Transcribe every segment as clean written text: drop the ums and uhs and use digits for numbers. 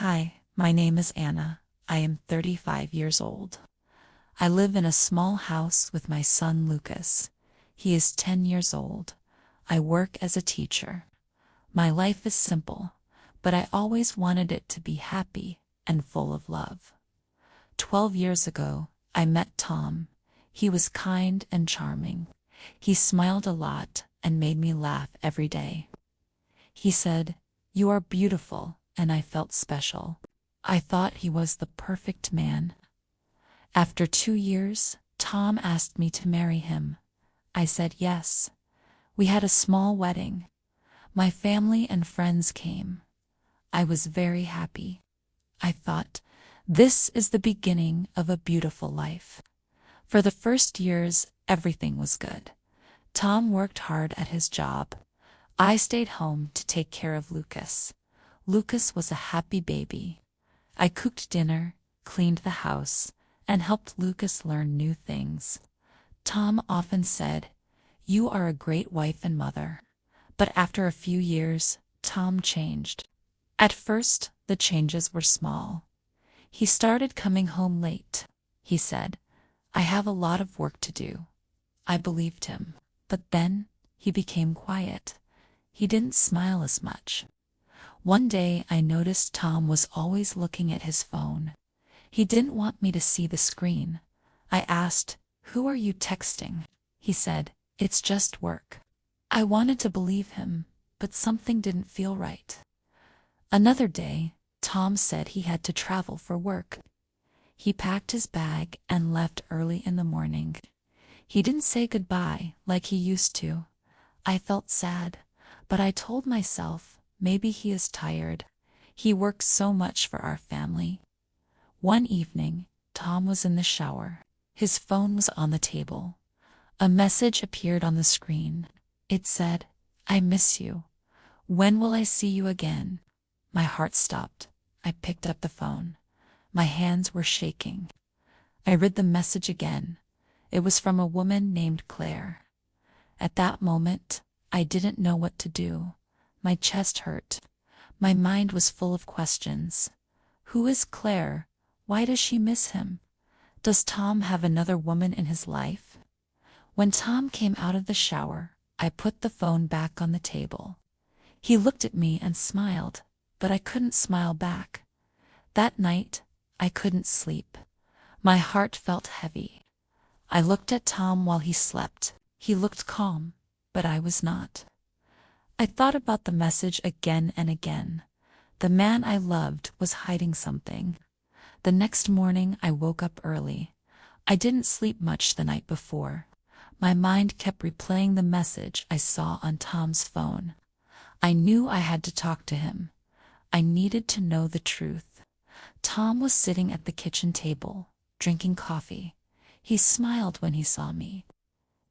Hi, my name is Anna. I am 35 years old. I live in a small house with my son Lucas. He is 10 years old. I work as a teacher. My life is simple, but I always wanted it to be happy and full of love. 12 years ago, I met Tom. He was kind and charming. He smiled a lot and made me laugh every day. He said, "You are beautiful," and I felt special. I thought he was the perfect man. After 2 years, Tom asked me to marry him. I said yes. We had a small wedding. My family and friends came. I was very happy. I thought, this is the beginning of a beautiful life. For the first years, everything was good. Tom worked hard at his job. I stayed home to take care of Lucas. Lucas was a happy baby. I cooked dinner, cleaned the house, and helped Lucas learn new things. Tom often said, "You are a great wife and mother." But after a few years, Tom changed. At first, the changes were small. He started coming home late. He said, "I have a lot of work to do." I believed him. But then, he became quiet. He didn't smile as much. One day I noticed Tom was always looking at his phone. He didn't want me to see the screen. I asked, "Who are you texting?" He said, "It's just work." I wanted to believe him, but something didn't feel right. Another day, Tom said he had to travel for work. He packed his bag and left early in the morning. He didn't say goodbye like he used to. I felt sad, but I told myself, maybe he is tired. He works so much for our family. One evening, Tom was in the shower. His phone was on the table. A message appeared on the screen. It said, "I miss you. When will I see you again?" My heart stopped. I picked up the phone. My hands were shaking. I read the message again. It was from a woman named Claire. At that moment, I didn't know what to do. My chest hurt. My mind was full of questions. Who is Claire? Why does she miss him? Does Tom have another woman in his life? When Tom came out of the shower, I put the phone back on the table. He looked at me and smiled, but I couldn't smile back. That night, I couldn't sleep. My heart felt heavy. I looked at Tom while he slept. He looked calm, but I was not. I thought about the message again and again. The man I loved was hiding something. The next morning I woke up early. I didn't sleep much the night before. My mind kept replaying the message I saw on Tom's phone. I knew I had to talk to him. I needed to know the truth. Tom was sitting at the kitchen table, drinking coffee. He smiled when he saw me.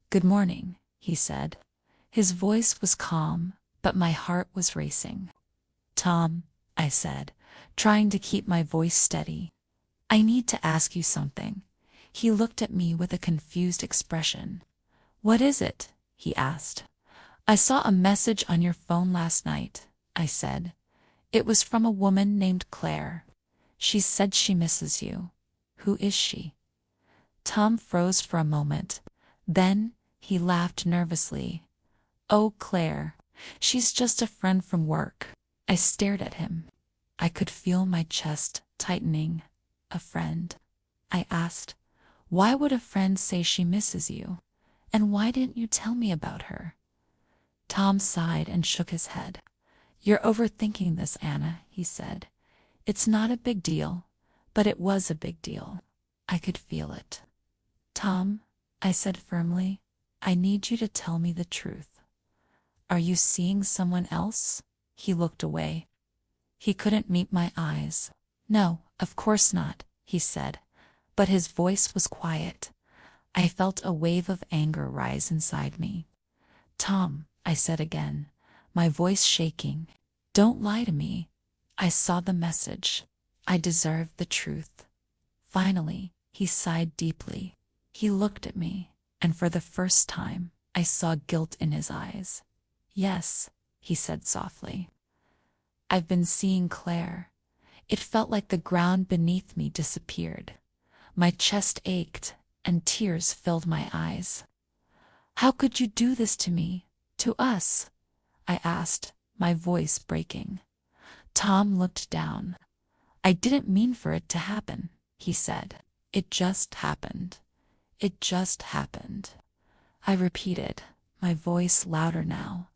"Good morning," he said. His voice was calm, but my heart was racing. "Tom," I said, trying to keep my voice steady, "I need to ask you something." He looked at me with a confused expression. "What is it?" he asked. "I saw a message on your phone last night," I said. "It was from a woman named Claire. She said she misses you. Who is she?" Tom froze for a moment. Then, he laughed nervously. "Oh, Claire. She's just a friend from work." I stared at him. I could feel my chest tightening. "A friend?" I asked. "Why would a friend say she misses you? And why didn't you tell me about her?" Tom sighed and shook his head. "You're overthinking this, Anna," he said. "It's not a big deal, but it was a big deal." I could feel it. "Tom," I said firmly, "I need you to tell me the truth. Are you seeing someone else?" He looked away. He couldn't meet my eyes. "No, of course not," he said, but his voice was quiet. I felt a wave of anger rise inside me. "Tom," I said again, my voice shaking, "don't lie to me. I saw the message. I deserve the truth." Finally, he sighed deeply. He looked at me, and for the first time, I saw guilt in his eyes. "Yes," he said softly. "I've been seeing Claire. It felt like the ground beneath me disappeared. My chest ached, and tears filled my eyes. "How could you do this to me, to us?" I asked, my voice breaking. Tom looked down. "I didn't mean for it to happen," he said. "It just happened. It just happened." I repeated, my voice louder now.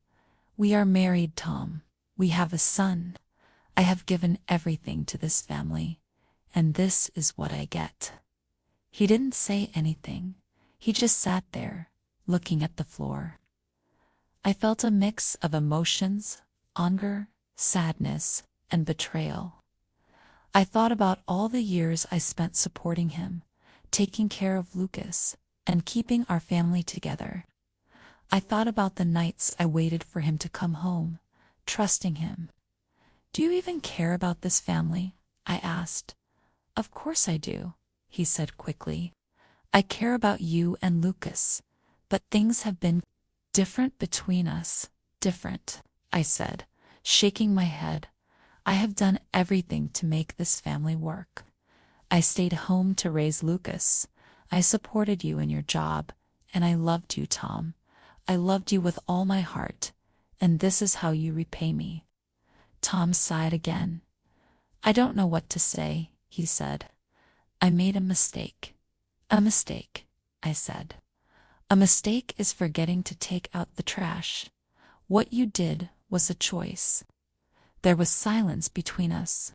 "We are married, Tom. We have a son. I have given everything to this family, and this is what I get." He didn't say anything. He just sat there, looking at the floor. I felt a mix of emotions, anger, sadness, and betrayal. I thought about all the years I spent supporting him, taking care of Lucas, and keeping our family together. I thought about the nights I waited for him to come home, trusting him. "Do you even care about this family?" I asked. "Of course I do," he said quickly. "I care about you and Lucas, but things have been different between us." "Different," I said, shaking my head. "I have done everything to make this family work. I stayed home to raise Lucas. I supported you in your job, and I loved you, Tom. I loved you with all my heart, and this is how you repay me." Tom sighed again. "I don't know what to say," he said. "I made a mistake." "A mistake," I said. "A mistake is forgetting to take out the trash. What you did was a choice." There was silence between us.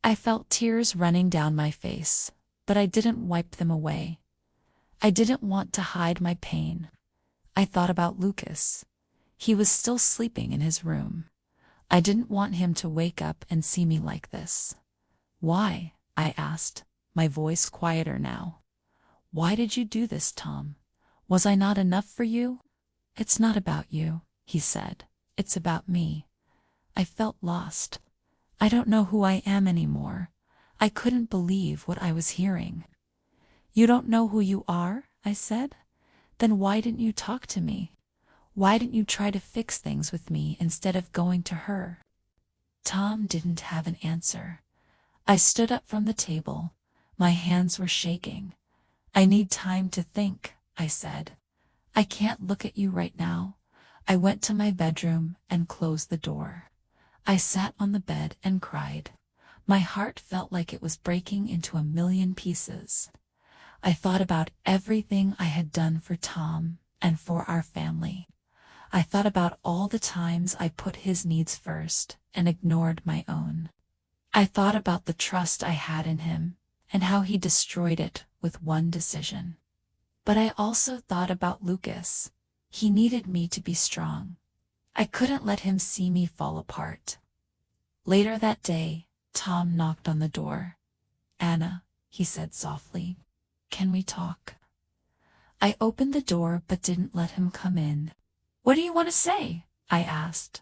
I felt tears running down my face, but I didn't wipe them away. I didn't want to hide my pain. I thought about Lucas. He was still sleeping in his room. I didn't want him to wake up and see me like this. "Why?" I asked, my voice quieter now. "Why did you do this, Tom? Was I not enough for you?" "It's not about you," he said. "It's about me." I felt lost. I don't know who I am anymore. I couldn't believe what I was hearing. "You don't know who you are?" I said. "Then why didn't you talk to me? Why didn't you try to fix things with me instead of going to her?" Tom didn't have an answer. I stood up from the table. My hands were shaking. "I need time to think," I said. "I can't look at you right now." I went to my bedroom and closed the door. I sat on the bed and cried. My heart felt like it was breaking into a million pieces. I thought about everything I had done for Tom and for our family. I thought about all the times I put his needs first and ignored my own. I thought about the trust I had in him and how he destroyed it with one decision. But I also thought about Lucas. He needed me to be strong. I couldn't let him see me fall apart. Later that day, Tom knocked on the door. "Anna," he said softly, "can we talk?" I opened the door but didn't let him come in. "What do you want to say?" I asked.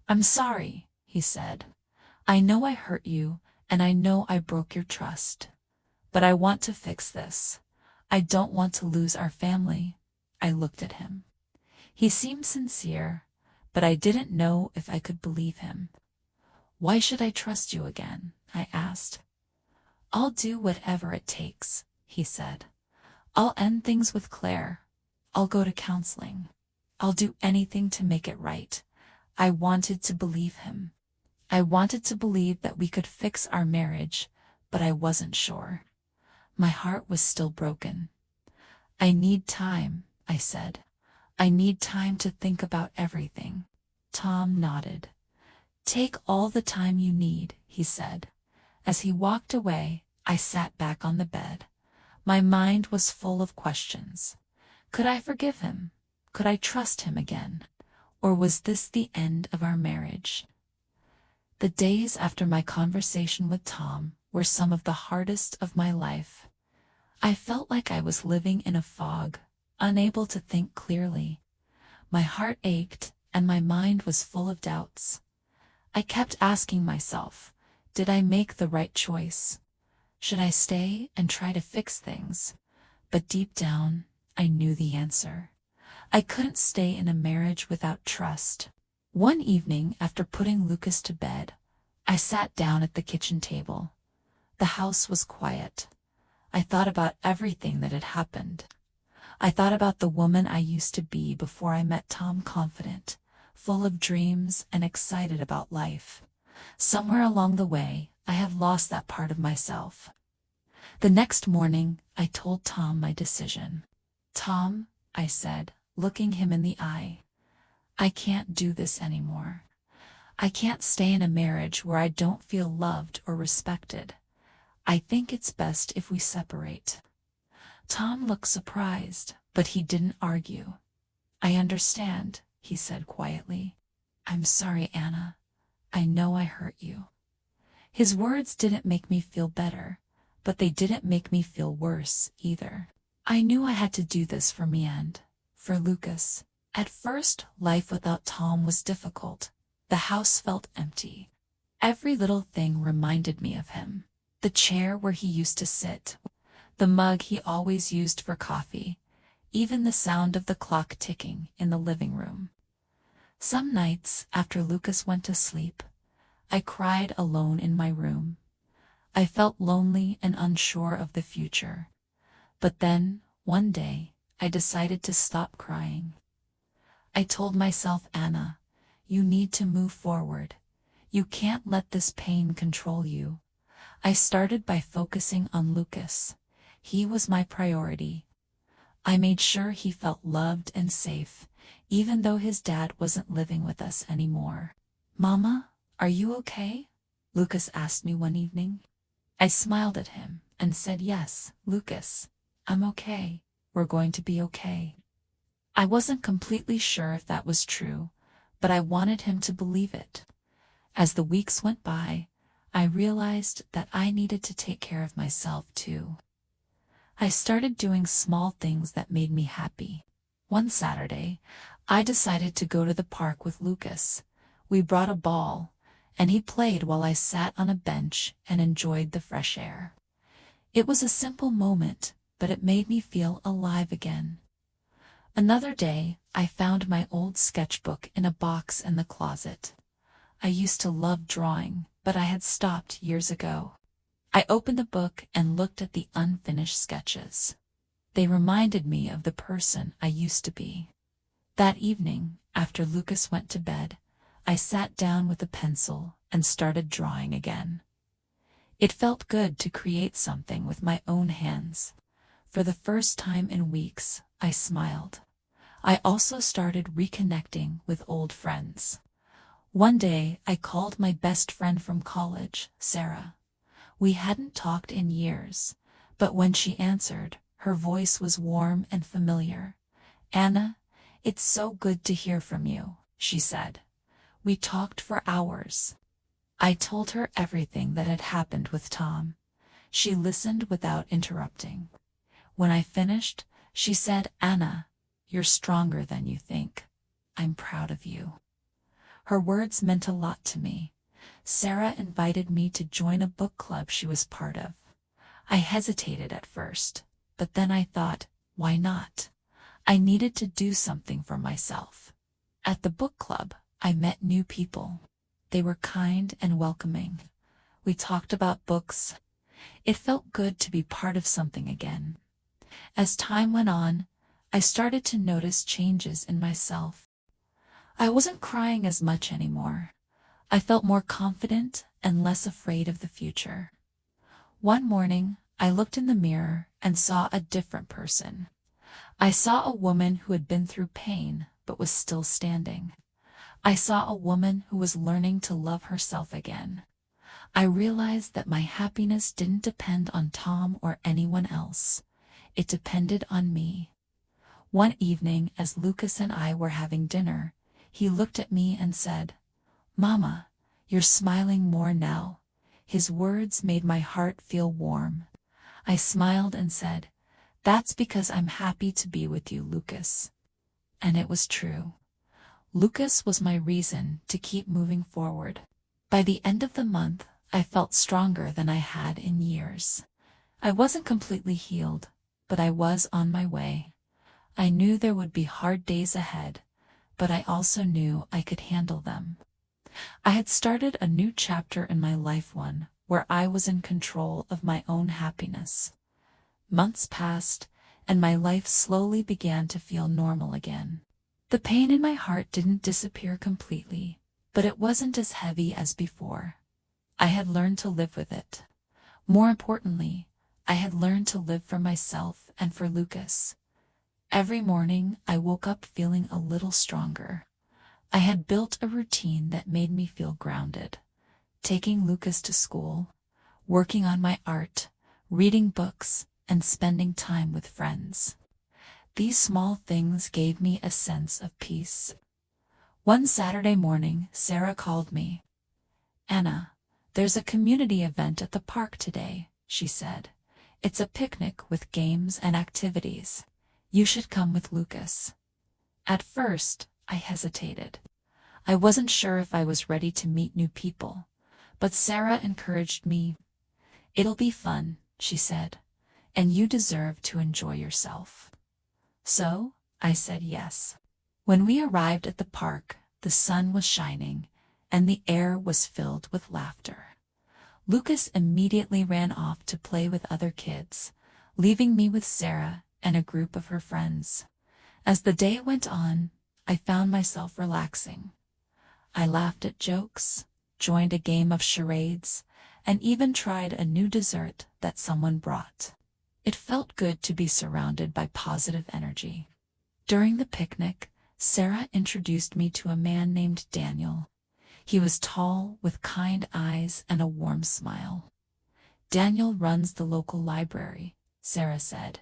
"I'm sorry," he said. "I know I hurt you, and I know I broke your trust. But I want to fix this. I don't want to lose our family." I looked at him. He seemed sincere, but I didn't know if I could believe him. "Why should I trust you again?" I asked. "I'll do whatever it takes," he said. "I'll end things with Claire. I'll go to counseling. I'll do anything to make it right." I wanted to believe him. I wanted to believe that we could fix our marriage, but I wasn't sure. My heart was still broken. "I need time," I said. "I need time to think about everything." Tom nodded. "Take all the time you need," he said. As he walked away, I sat back on the bed. My mind was full of questions. Could I forgive him? Could I trust him again? Or was this the end of our marriage? The days after my conversation with Tom were some of the hardest of my life. I felt like I was living in a fog, unable to think clearly. My heart ached, and my mind was full of doubts. I kept asking myself, did I make the right choice? Should I stay and try to fix things? But deep down, I knew the answer. I couldn't stay in a marriage without trust. One evening, after putting Lucas to bed, I sat down at the kitchen table. The house was quiet. I thought about everything that had happened. I thought about the woman I used to be before I met Tom, confident, full of dreams and excited about life. Somewhere along the way, I had lost that part of myself. The next morning, I told Tom my decision. "Tom," I said, looking him in the eye, "I can't do this anymore. I can't stay in a marriage where I don't feel loved or respected. I think it's best if we separate." Tom looked surprised, but he didn't argue. "I understand," he said quietly. "I'm sorry, Anna. I know I hurt you." His words didn't make me feel better, but they didn't make me feel worse either. I knew I had to do this for me and for Lucas. At first, life without Tom was difficult. The house felt empty. Every little thing reminded me of him. The chair where he used to sit, the mug he always used for coffee, even the sound of the clock ticking in the living room. Some nights, after Lucas went to sleep, I cried alone in my room. I felt lonely and unsure of the future. But then, one day, I decided to stop crying. I told myself, "Anna, you need to move forward. You can't let this pain control you." I started by focusing on Lucas. He was my priority. I made sure he felt loved and safe, even though his dad wasn't living with us anymore. "Mama, are you okay?" Lucas asked me one evening. I smiled at him and said, "Yes, Lucas, I'm okay. We're going to be okay." I wasn't completely sure if that was true, but I wanted him to believe it. As the weeks went by, I realized that I needed to take care of myself too. I started doing small things that made me happy. One Saturday, I decided to go to the park with Lucas. We brought a ball, and he played while I sat on a bench and enjoyed the fresh air. It was a simple moment, but it made me feel alive again. Another day, I found my old sketchbook in a box in the closet. I used to love drawing, but I had stopped years ago. I opened the book and looked at the unfinished sketches. They reminded me of the person I used to be. That evening, after Lucas went to bed, I sat down with a pencil and started drawing again. It felt good to create something with my own hands. For the first time in weeks, I smiled. I also started reconnecting with old friends. One day, I called my best friend from college, Sarah. We hadn't talked in years, but when she answered, her voice was warm and familiar. "Anna, it's so good to hear from you," she said. We talked for hours. I told her everything that had happened with Tom. She listened without interrupting. When I finished, she said, "Anna, you're stronger than you think. I'm proud of you." Her words meant a lot to me. Sarah invited me to join a book club she was part of. I hesitated at first, but then I thought, why not? I needed to do something for myself. At the book club, I met new people. They were kind and welcoming. We talked about books. It felt good to be part of something again. As time went on, I started to notice changes in myself. I wasn't crying as much anymore. I felt more confident and less afraid of the future. One morning, I looked in the mirror and saw a different person. I saw a woman who had been through pain but was still standing. I saw a woman who was learning to love herself again. I realized that my happiness didn't depend on Tom or anyone else. It depended on me. One evening, as Lucas and I were having dinner, he looked at me and said, "Mama, you're smiling more now." His words made my heart feel warm. I smiled and said, "That's because I'm happy to be with you, Lucas." And it was true. Lucas was my reason to keep moving forward. By the end of the month, I felt stronger than I had in years. I wasn't completely healed, but I was on my way. I knew there would be hard days ahead, but I also knew I could handle them. I had started a new chapter in my life, one where I was in control of my own happiness. Months passed, and my life slowly began to feel normal again. The pain in my heart didn't disappear completely, but it wasn't as heavy as before. I had learned to live with it. More importantly, I had learned to live for myself and for Lucas. Every morning, I woke up feeling a little stronger. I had built a routine that made me feel grounded. Taking Lucas to school, working on my art, reading books, and spending time with friends. These small things gave me a sense of peace. One Saturday morning, Sarah called me. "Anna, there's a community event at the park today," she said. "It's a picnic with games and activities. You should come with Lucas." At first, I hesitated. I wasn't sure if I was ready to meet new people, but Sarah encouraged me. "It'll be fun," she said, "and you deserve to enjoy yourself." So, I said yes. When we arrived at the park, the sun was shining, and the air was filled with laughter. Lucas immediately ran off to play with other kids, leaving me with Sarah and a group of her friends. As the day went on, I found myself relaxing. I laughed at jokes, joined a game of charades, and even tried a new dessert that someone brought. It felt good to be surrounded by positive energy. During the picnic, Sarah introduced me to a man named Daniel. He was tall, with kind eyes and a warm smile. "Daniel runs the local library," Sarah said.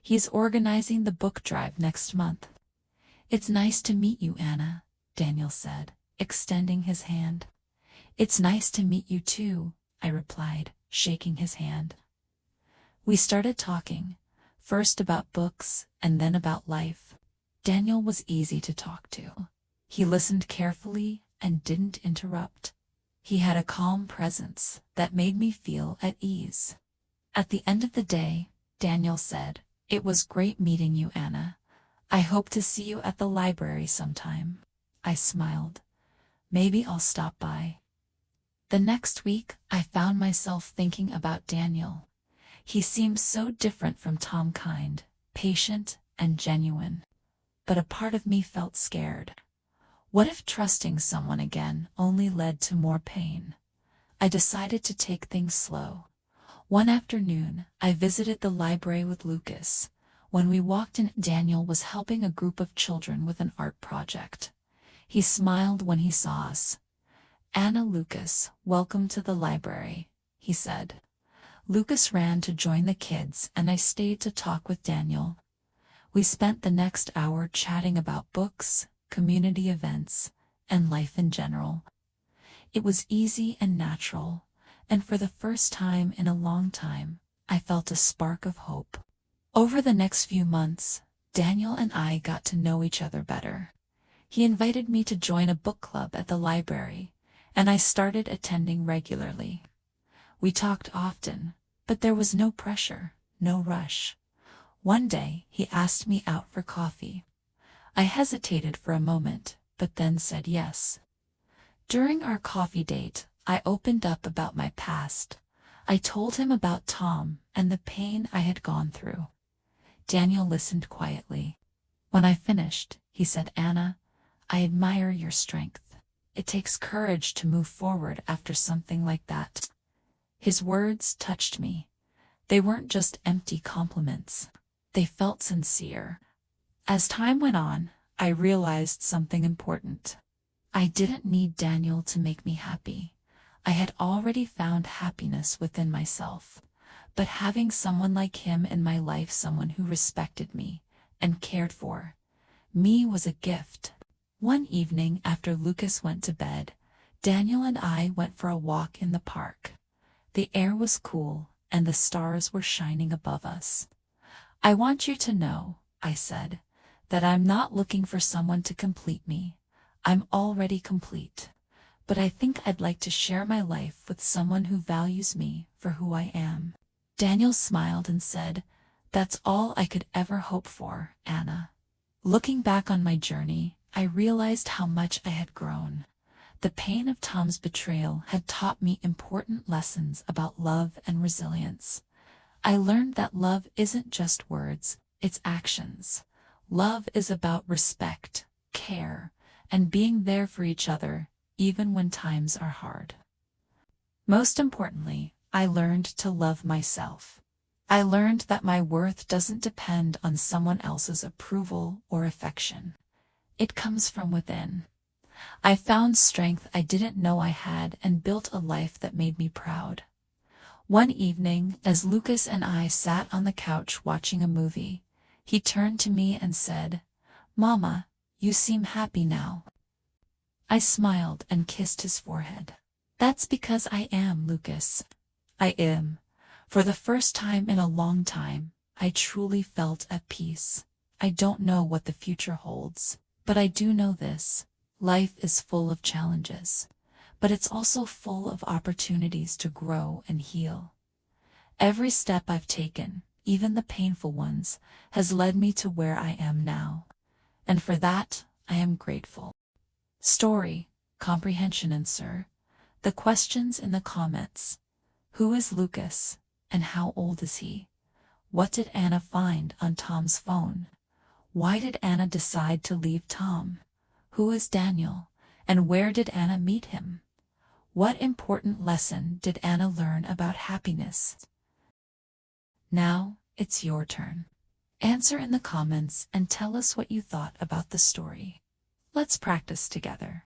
"He's organizing the book drive next month." "It's nice to meet you, Anna," Daniel said, extending his hand. "It's nice to meet you too," I replied, shaking his hand. We started talking, first about books and then about life. Daniel was easy to talk to. He listened carefully and didn't interrupt. He had a calm presence that made me feel at ease. At the end of the day, Daniel said, "It was great meeting you, Anna. I hope to see you at the library sometime." I smiled. "Maybe I'll stop by." The next week, I found myself thinking about Daniel. He seemed so different from Tom, kind, patient, and genuine. But a part of me felt scared. What if trusting someone again only led to more pain? I decided to take things slow. One afternoon, I visited the library with Lucas. When we walked in, Daniel was helping a group of children with an art project. He smiled when he saw us. "Anna, Lucas, welcome to the library," he said. Lucas ran to join the kids, and I stayed to talk with Daniel. We spent the next hour chatting about books, community events, and life in general. It was easy and natural, and for the first time in a long time, I felt a spark of hope. Over the next few months, Daniel and I got to know each other better. He invited me to join a book club at the library, and I started attending regularly. We talked often, but there was no pressure, no rush. One day, he asked me out for coffee. I hesitated for a moment, but then said yes. During our coffee date, I opened up about my past. I told him about Tom and the pain I had gone through. Daniel listened quietly. When I finished, he said, "Anna, I admire your strength. It takes courage to move forward after something like that." His words touched me. They weren't just empty compliments. They felt sincere. As time went on, I realized something important. I didn't need Daniel to make me happy. I had already found happiness within myself. But having someone like him in my life, someone who respected me and cared for me, was a gift. One evening after Lucas went to bed, Daniel and I went for a walk in the park. The air was cool, and the stars were shining above us. "I want you to know," I said, "that I'm not looking for someone to complete me. I'm already complete. But I think I'd like to share my life with someone who values me for who I am." Daniel smiled and said, "That's all I could ever hope for, Anna." Looking back on my journey, I realized how much I had grown. The pain of Tom's betrayal had taught me important lessons about love and resilience. I learned that love isn't just words, it's actions. Love is about respect, care, and being there for each other, even when times are hard. Most importantly, I learned to love myself. I learned that my worth doesn't depend on someone else's approval or affection. It comes from within. I found strength I didn't know I had and built a life that made me proud. One evening, as Lucas and I sat on the couch watching a movie, he turned to me and said, "Mama, you seem happy now." I smiled and kissed his forehead. "That's because I am, Lucas. I am." For the first time in a long time, I truly felt at peace. I don't know what the future holds, but I do know this. Life is full of challenges, but it's also full of opportunities to grow and heal. Every step I've taken, even the painful ones, has led me to where I am now. And for that, I am grateful. Story, comprehension, and sir. The questions in the comments. Who is Lucas, and how old is he? What did Anna find on Tom's phone? Why did Anna decide to leave Tom? Who is Daniel, and where did Anna meet him? What important lesson did Anna learn about happiness? Now, it's your turn. Answer in the comments and tell us what you thought about the story. Let's practice together.